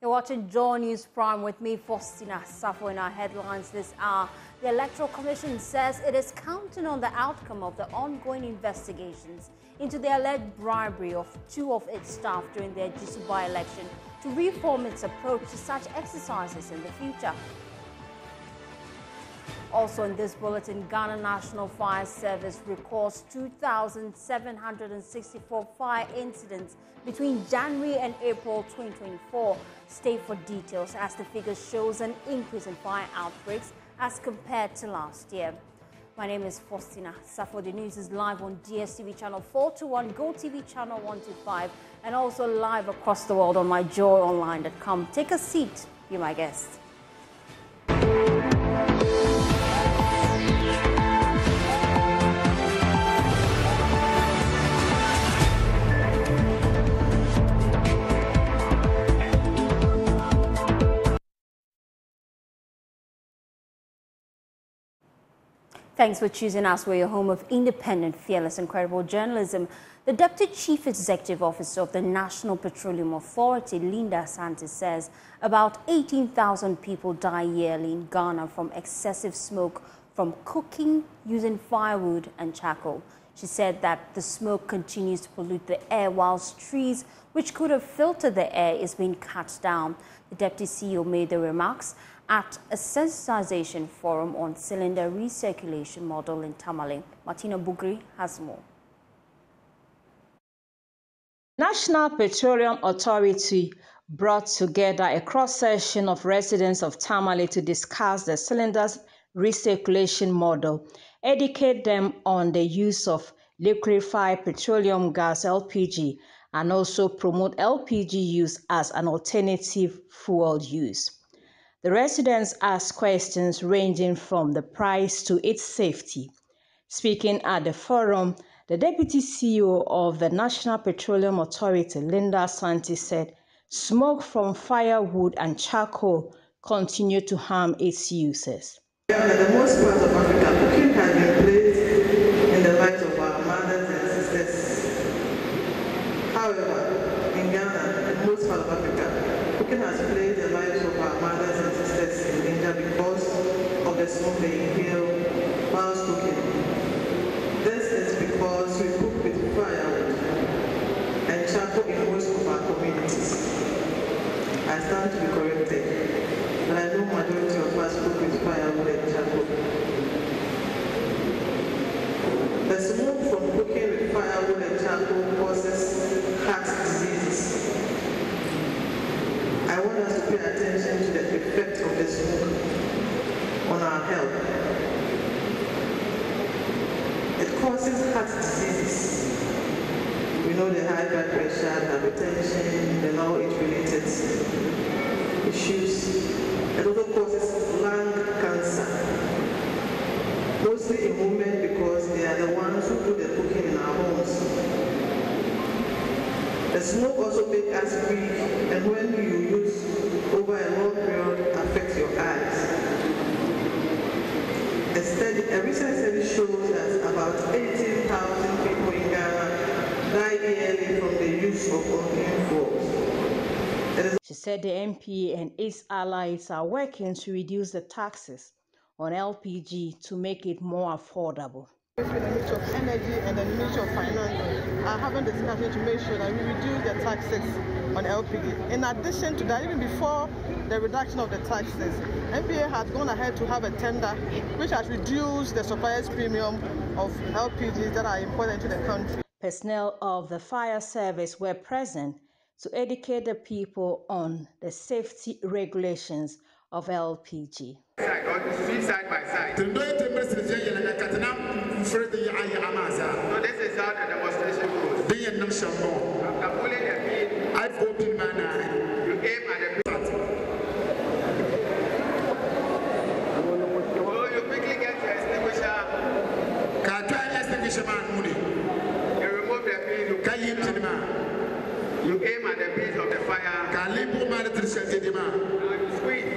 You're watching JoyNews Prime with me, Faustina Safo. In our headlines this hour, the Electoral Commission says it is counting on the outcome of the ongoing investigations into the alleged bribery of two of its staff during their Jisu by-election to reform its approach to such exercises in the future. Also in this bulletin, Ghana National Fire Service records 2,764 fire incidents between January and April 2024. Stay for details as the figure shows an increase in fire outbreaks as compared to last year. My name is Faustina Safo. The news is live on DSTV channel 421, GoTV channel 125, and also live across the world on myjoyonline.com. Take a seat, be my guest. Thanks for choosing us. We're your home of independent, fearless, and credible journalism. The Deputy Chief Executive Officer of the National Petroleum Authority, Linda Asantehene, says about 18,000 people die yearly in Ghana from excessive smoke from cooking using firewood and charcoal. She said that the smoke continues to pollute the air whilst trees, which could have filtered the air, is being cut down. The Deputy CEO made the remarks at a sensitization forum on cylinder recirculation model in Tamale. Martina Bugri has more. National Petroleum Authority brought together a cross-section of residents of Tamale to discuss the cylinders recirculation model, educate them on the use of liquefied petroleum gas (LPG), and also promote LPG use as an alternative fuel use. The residents asked questions ranging from the price to its safety. Speaking at the forum, the Deputy CEO of the National Petroleum Authority, Linda Asantehene, said smoke from firewood and charcoal continue to harm its users. In the most part of Africa, cooking has been placed in the lives of our mothers and sisters. However, in Ghana, in most part of Africa, cooking has placed the lives of our mothers and sisters in danger because of the smoke they inhale whilst cooking. This is because we cook with firewood and charcoal in most of our communities. I stand to be corrected, but I know majority of us cook with firewood and charcoal. The smoke from cooking with firewood and charcoal causes heart diseases. I want us to pay attention to the effect of the smoke on our health. It causes heart diseases. We know the high blood pressure, hypertension, and all its related issues. It also causes lung cancer, mostly in women because they are the ones who do the cooking in our homes. The smoke also makes us weak, and when you use over a long period, affects your eyes. A recent study shows that about 18,000 people in Ghana die yearly from the use of Otumfuo. She said the MP and its allies are working to reduce the taxes on LPG to make it more affordable. With the Ministry of Energy and the Ministry of Finance are having discussion to make sure that we reduce the taxes on LPG. In addition to that, even before the reduction of the taxes, NPA has gone ahead to have a tender which has reduced the supplier's premium of LPGs that are imported into the country. Personnel of the fire service were present to educate the people on the safety regulations of LPG. Side by side. So this is how the demonstration goes. After pulling the pin, you aim at the pin. So you quickly get your extinguisher. You remove the pin, you aim at the base of the fire. Now you squeeze.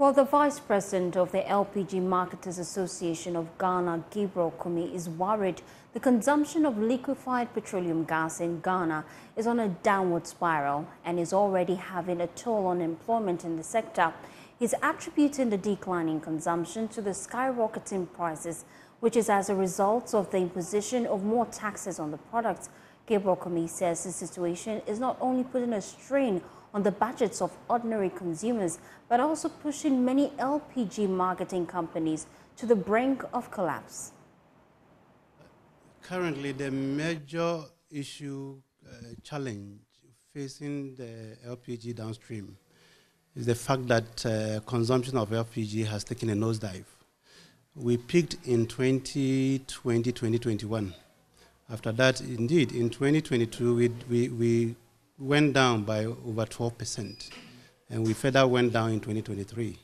Well, the Vice President of the LPG Marketers Association of Ghana, Gabriel Kumi, is worried the consumption of liquefied petroleum gas in Ghana is on a downward spiral and is already having a toll on employment in the sector. He's attributing the decline in consumption to the skyrocketing prices, which is as a result of the imposition of more taxes on the products. Gabriel Kumi says the situation is not only putting a strain on the budgets of ordinary consumers, but also pushing many LPG marketing companies to the brink of collapse. Currently, the major issue, challenge facing the LPG downstream is the fact that consumption of LPG has taken a nosedive. We peaked in 2020, 2021. After that, indeed, in 2022, we went down by over 12%, and we further went down in 2023.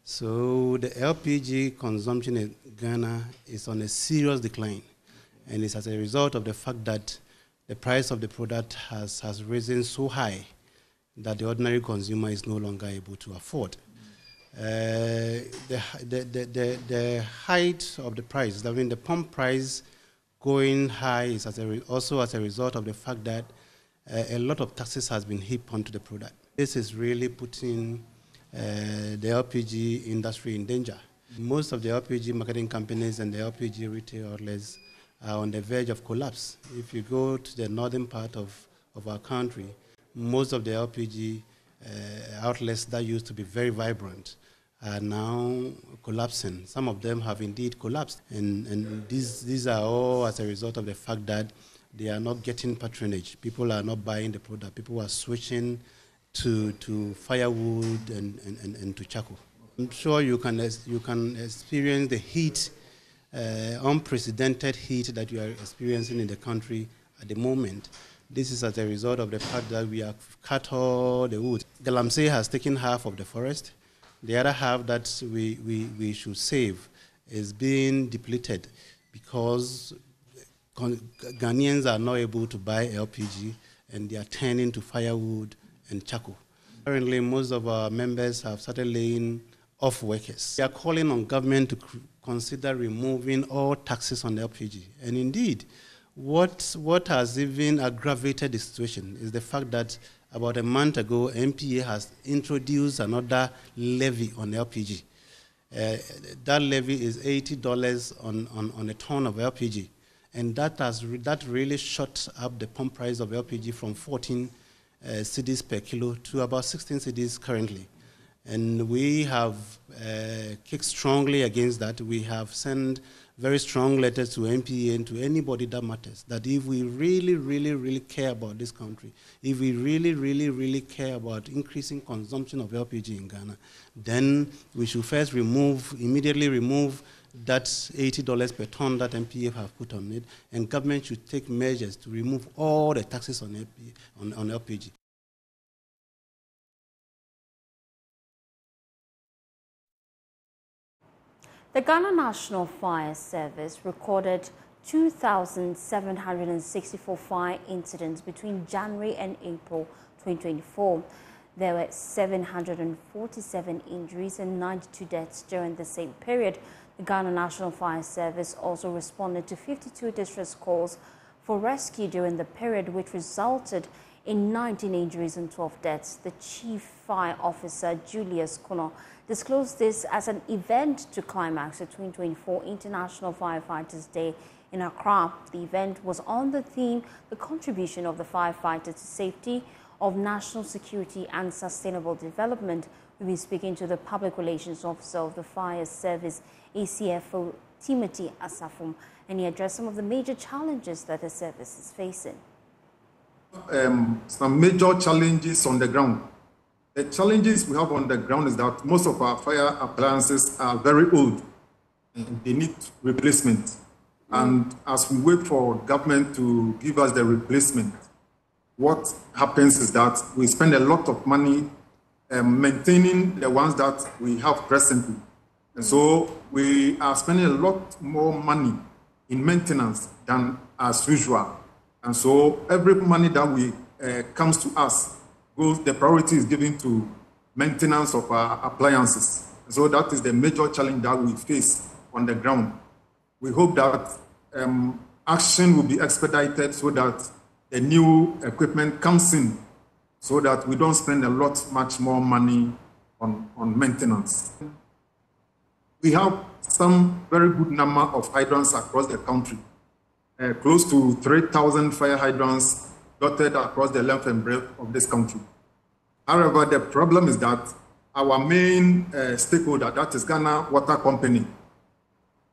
So the LPG consumption in Ghana is on a serious decline, and it's as a result of the fact that the price of the product has risen so high that the ordinary consumer is no longer able to afford. The height of the price, I mean the pump price going high, is also as a result of the fact that a lot of taxes has been heaped onto the product. This is really putting the LPG industry in danger. Most of the LPG marketing companies and the LPG retail outlets are on the verge of collapse. If you go to the northern part of our country, most of the LPG outlets that used to be very vibrant are now collapsing. Some of them have indeed collapsed, and these are all as a result of the fact that they are not getting patronage. People are not buying the product. People are switching to firewood and to charcoal. I'm sure you can experience the heat, unprecedented heat that you are experiencing in the country at the moment. This is as a result of the fact that we have cut all the wood. Galamsey has taken half of the forest. The other half that we should save is being depleted because Ghanaians are not able to buy LPG, and they are turning to firewood and charcoal. Currently, most of our members have started laying off workers. We are calling on government to consider removing all taxes on LPG. And indeed, what has even aggravated the situation is the fact that about a month ago, MPA has introduced another levy on LPG. That levy is $80 on a ton of LPG. And that really shot up the pump price of LPG from 14 cedis per kilo to about 16 cedis currently. And we have kicked strongly against that. We have sent very strong letters to MPA and to anybody that matters, that if we really, really, really care about this country, if we really, really, really care about increasing consumption of LPG in Ghana, then we should first immediately remove that $80 per ton that MPA have put on it, and government should take measures to remove all the taxes on LPG. The Ghana National Fire Service recorded 2,764 fire incidents between January and April 2024. There were 747 injuries and 92 deaths during the same period. The Ghana National Fire Service also responded to 52 distress calls for rescue during the period, which resulted in 19 injuries and 12 deaths. The Chief Fire Officer, Julius Kuno, disclosed this as an event to climax the 2024 International Firefighters Day in Accra. The event was on the theme, the contribution of the firefighters to safety of national security and sustainable development. We'll be speaking to the Public Relations Officer of the Fire Service, ACFO Timothy Asafum, and he addressed some of the major challenges that the service is facing. Some major challenges on the ground. The challenges we have on the ground is that most of our fire appliances are very old and they need replacement. And as we wait for government to give us the replacement, what happens is that we spend a lot of money maintaining the ones that we have presently. And so we are spending a lot more money in maintenance than as usual. And so every money that comes to us, the priority is given to maintenance of our appliances. So that is the major challenge that we face on the ground. We hope that action will be expedited so that the new equipment comes in so that we don't spend much more money on maintenance. We have some very good number of hydrants across the country, close to 3,000 fire hydrants dotted across the length and breadth of this country. However, the problem is that our main stakeholder, that is Ghana Water Company,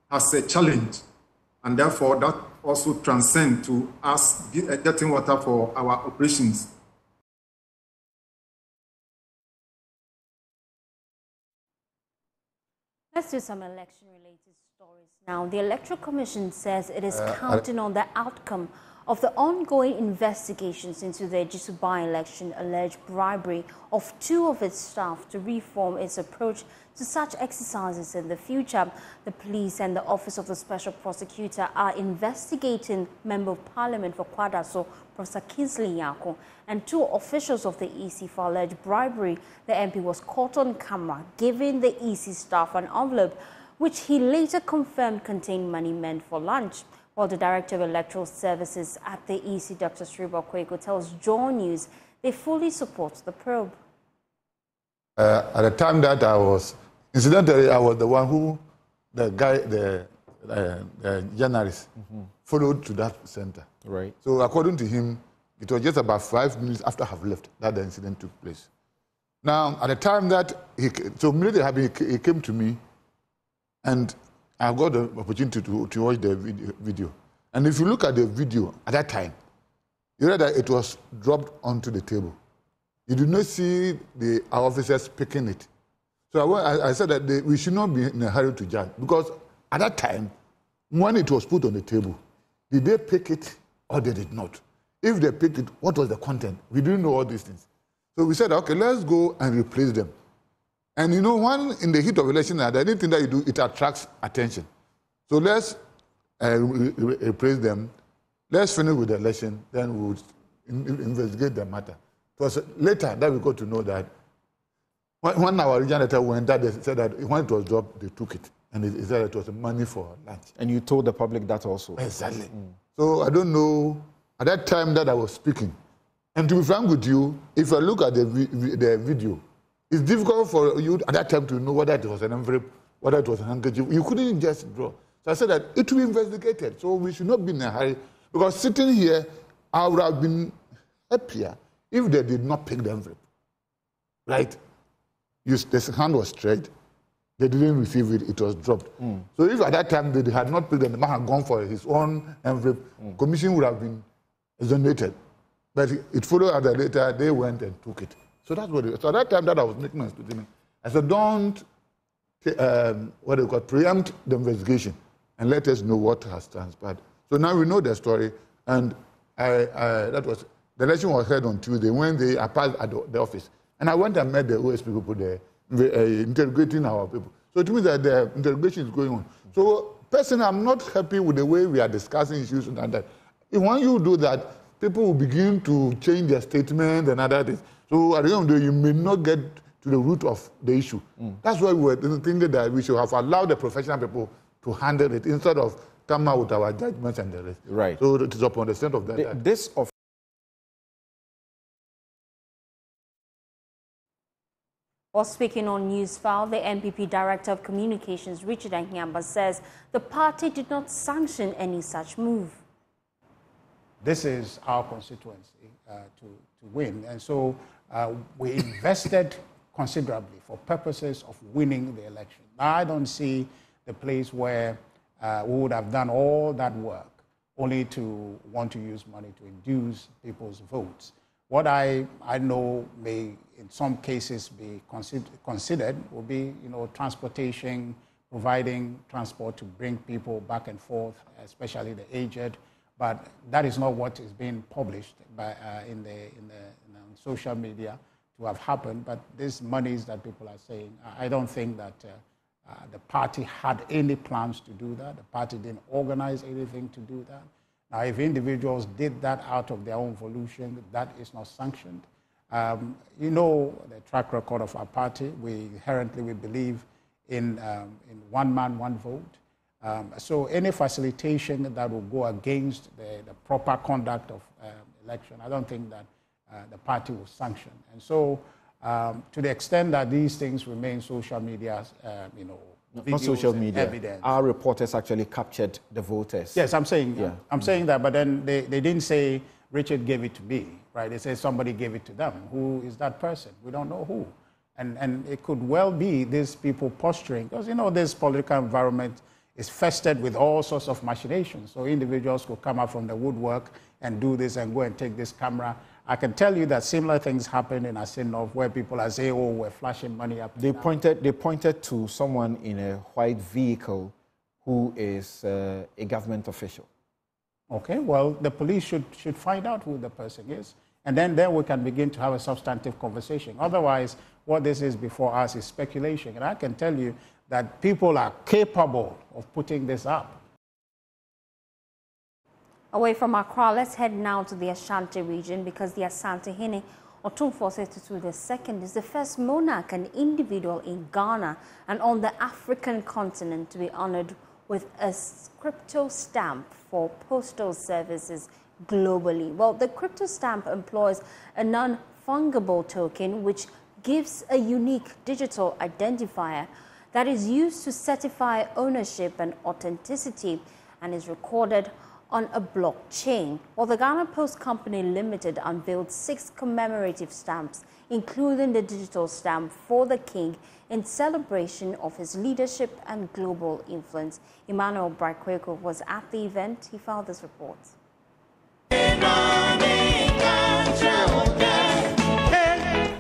has a challenge, and therefore that also transcends to us getting water for our operations. Let's do some election-related stories now. The Electoral Commission says it is counting on the outcome of the ongoing investigations into the Ejisu by-election alleged bribery of 2 of its staff to reform its approach to such exercises in the future. The police and the Office of the Special Prosecutor are investigating Member of Parliament for Kwadaso, Professor Kingsley Yako, and 2 officials of the EC for alleged bribery. The MP was caught on camera giving the EC staff an envelope, which he later confirmed contained money meant for lunch. While the Director of Electoral Services at the EC, Dr. Sriba Kweko, tells JoyNews they fully support the probe. At the time that I was, incidentally, I was the one who, the journalist, followed to that center. Right. So according to him, it was just about 5 minutes after I have left that the incident took place. Now, at the time that so immediately he came to me, and I got the opportunity to watch the video. And if you look at the video at that time, you read that it was dropped onto the table. You did not see our officers picking it. So I said that we should not be in a hurry to judge, because at that time, when it was put on the table, did they pick it or they did not? If they picked it, what was the content? We didn't know all these things. So we said, okay, let's go and replace them. And you know, one in the heat of election, anything that you do, it attracts attention. So let's replace them. Let's finish with the election, then we'll investigate the matter. It was later that we got to know that when our regional editor went, that they said that when it was dropped, they took it. And it said it was money for lunch. And you told the public that also? Exactly. So I don't know, at that time that I was speaking, and to be frank with you, if I look at the video, it's difficult for you at that time to know whether it was an envelope, whether it was a handkerchief. You couldn't just draw. So I said that it will be investigated. So we should not be in a hurry. Because sitting here, I would have been happier if they did not pick the envelope. Right? The hand was stretched. They didn't receive it. It was dropped. So if at that time they had not picked it, the man had gone for his own envelope, commission would have been exonerated. But it followed at the later, they went and took it. So that's what it was. So at that time that I was making my statement, I said, don't preempt the investigation and let us know what has transpired. So now we know the story, and that was the election was held on Tuesday when they passed at the office, and I went and met the OSP people there, interrogating our people. So it means that the interrogation is going on. So personally, I'm not happy with the way we are discussing issues and that. When you do that, people will begin to change their statement and other things. So at the end of the day, you may not get to the root of the issue. That's why we were thinking that we should have allowed the professional people to handle it instead of come out with our judgments and the rest. Right. So it is upon the strength of that. While speaking on Newsfile, the NPP Director of Communications, Richard Ahiamba, says the party did not sanction any such move. This is our constituency to win. And so we invested considerably for purposes of winning the election. Now, I don't see the place where we would have done all that work only to want to use money to induce people's votes. What I know may, in some cases, be considered will be, transportation, providing transport to bring people back and forth, especially the aged. But that is not what is being published in social media to have happened. But these monies that people are saying, I don't think that the party had any plans to do that. The party didn't organize anything to do that. Now, if individuals did that out of their own volition, that is not sanctioned. The track record of our party. Inherently, we believe in one man, one vote. So any facilitation that will go against the proper conduct of election, I don't think that the party will sanction. And so to the extent that these things remain social media, not social media, evidence. Our reporters actually captured the voters. Yes, I'm saying I'm saying that, but then they didn't say Richard gave it to me, right? They say somebody gave it to them. Who is that person? We don't know who. And it could well be these people posturing, because this political environment is festered with all sorts of machinations. So individuals could come out from the woodwork and do this and go and take this camera. I can tell you that similar things happen in Asantehene where people are saying, oh, we're flashing money up. They pointed to someone in a white vehicle who is a government official. Okay, well, the police should find out who the person is. And then we can begin to have a substantive conversation. Otherwise, what this is before us is speculation. And I can tell you that people are capable of putting this up. Away from Accra, let's head now to the Ashanti region, because the Asantehene Otumfuo II is the first monarch and individual in Ghana and on the African continent to be honored with a crypto stamp for postal services globally. Well, the crypto stamp employs a non-fungible token which gives a unique digital identifier that is used to certify ownership and authenticity and is recorded on a blockchain. Well, the Ghana Post Company Limited unveiled 6 commemorative stamps, including the digital stamp for the king in celebration of his leadership and global influence. Emmanuel Brakweko was at the event. He filed this report.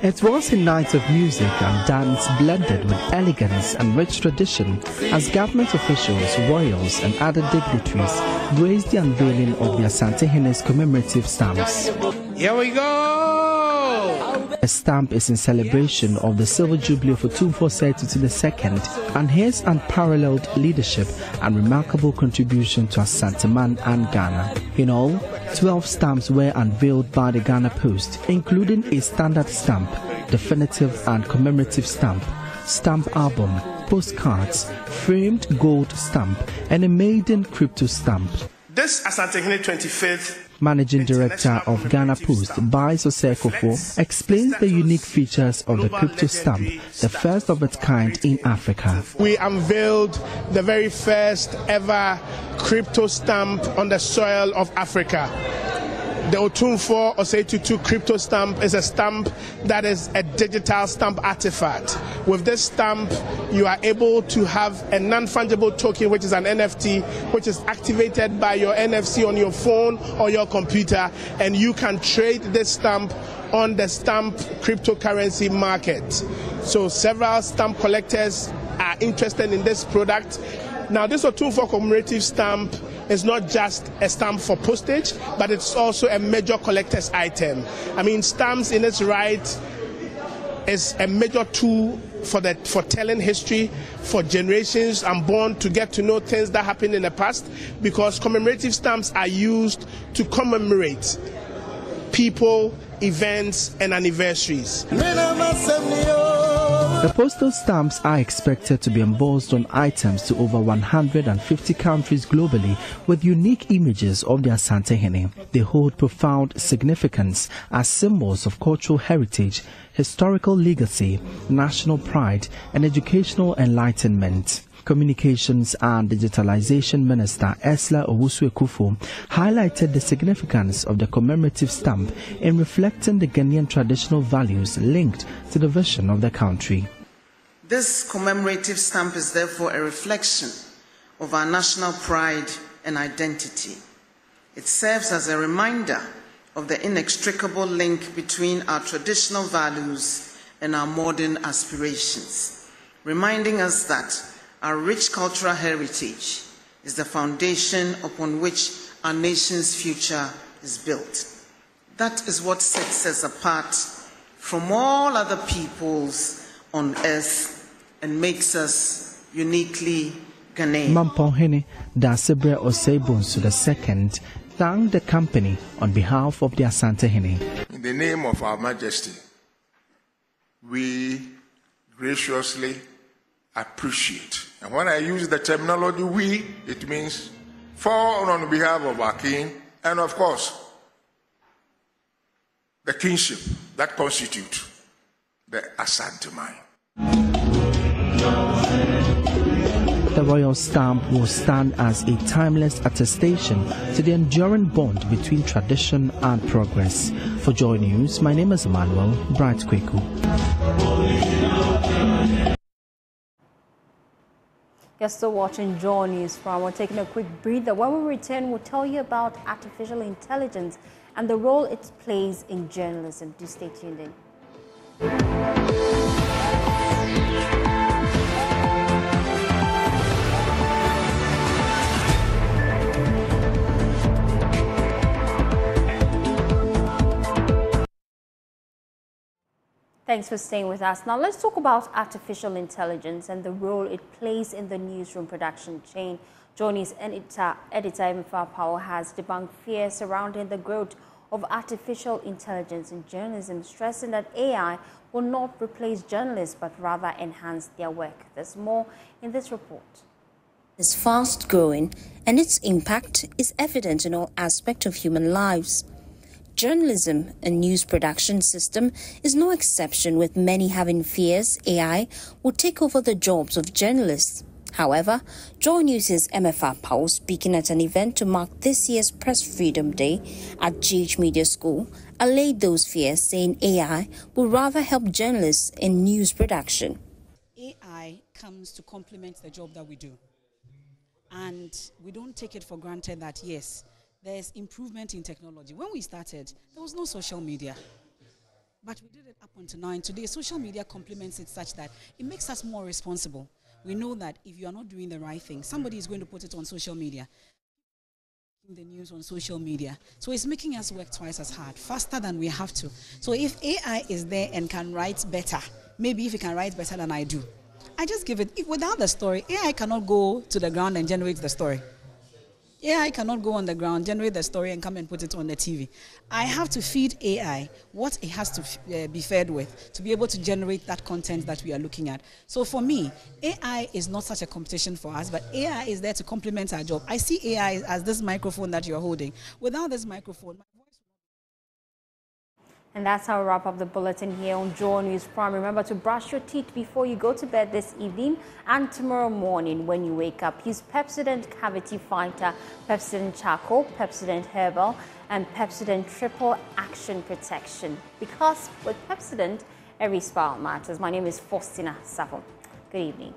It was a night of music and dance blended with elegance and rich tradition as government officials, royals and other dignitaries graced the unveiling of the Asantehene's commemorative stamps. Here we go! A stamp is in celebration of the Silver Jubilee of Otumfuo II and his unparalleled leadership and remarkable contribution to Asanteman and Ghana. In all, 12 stamps were unveiled by the Ghana Post, including a standard stamp, definitive and commemorative stamp, stamp album, postcards, framed gold stamp, and a maiden crypto stamp. This Asantehene 25th Managing Director of Ghana Post, Bice Osekofo, explains the unique features of the crypto stamp, the first of its kind in Africa. We unveiled the very first ever crypto stamp on the soil of Africa. The Otumfuo II crypto stamp is a stamp that is a digital stamp artifact. With this stamp, you are able to have a non-fungible token, which is an NFT, which is activated by your NFC on your phone or your computer, and you can trade this stamp on the stamp cryptocurrency market. So several stamp collectors are interested in this product. Now, this Otumfuo commemorative stamp is not just a stamp for postage, but it's also a major collector's item. I mean, stamps in its right is a major tool for telling history, for generations unborn to get to know things that happened in the past, because commemorative stamps are used to commemorate people, events, and anniversaries. The postal stamps are expected to be embossed on items to over 150 countries globally with unique images of the Asantehene. They hold profound significance as symbols of cultural heritage, historical legacy, national pride, and educational enlightenment. Communications and Digitalization Minister Esla Owusu-Ekufo highlighted the significance of the commemorative stamp in reflecting the Ghanaian traditional values linked to the vision of the country. This commemorative stamp is therefore a reflection of our national pride and identity. It serves as a reminder of the inextricable link between our traditional values and our modern aspirations, reminding us that our rich cultural heritage is the foundation upon which our nation's future is built. That is what sets us apart from all other peoples on earth and makes us uniquely Ghanaian. Mamponhene Dasebre Osebonsu II thanked the company on behalf of the Asantehene. In the name of Our Majesty, we graciously appreciate. And when I use the terminology we, it means for on behalf of our king and, of course, the kingship that constitute the Asantehene. The royal stamp will stand as a timeless attestation to the enduring bond between tradition and progress. For Joy News, my name is Emmanuel Bright Kweku. You're still watching JoyNews Prime. We're taking a quick breather. When we return, we'll tell you about artificial intelligence and the role it plays in journalism. Do stay tuned in. Thanks for staying with us. Now let's talk about artificial intelligence and the role it plays in the newsroom production chain. JoyNews editor Otumfuo Powell has debunked fears surrounding the growth of artificial intelligence in journalism, stressing that AI will not replace journalists but rather enhance their work. There's more in this report. It's fast growing and its impact is evident in all aspects of human lives. Journalism and news production system is no exception, with many having fears AI will take over the jobs of journalists. However, JoyNews' Otumfuo Powell, speaking at an event to mark this year's Press Freedom Day at GH Media School, allayed those fears, saying AI will rather help journalists in news production. AI comes to complement the job that we do. And we don't take it for granted that, yes, there's improvement in technology. When we started, there was no social media. But we did it up until now. And today, social media complements it such that it makes us more responsible. We know that if you are not doing the right thing, somebody is going to put it on social media. The news on social media. So it's making us work twice as hard, faster than we have to. So if AI is there and can write better, maybe if it can write better than I do, I just give it. If without the story, AI cannot go to the ground and generate the story. AI cannot go on the ground, generate the story, and come and put it on the TV. I have to feed AI what it has to be fed with to be able to generate that content that we are looking at. So for me, AI is not such a competition for us, but AI is there to complement our job. I see AI as this microphone that you're holding. Without this microphone, my voice. And that's how we wrap up the bulletin here on JoyNews Prime. Remember to brush your teeth before you go to bed this evening and tomorrow morning when you wake up. Use Pepsodent Cavity Fighter, Pepsodent Charcoal, Pepsodent Herbal, and Pepsodent Triple Action Protection. Because with Pepsodent, every smile matters. My name is Faustina Savo. Good evening.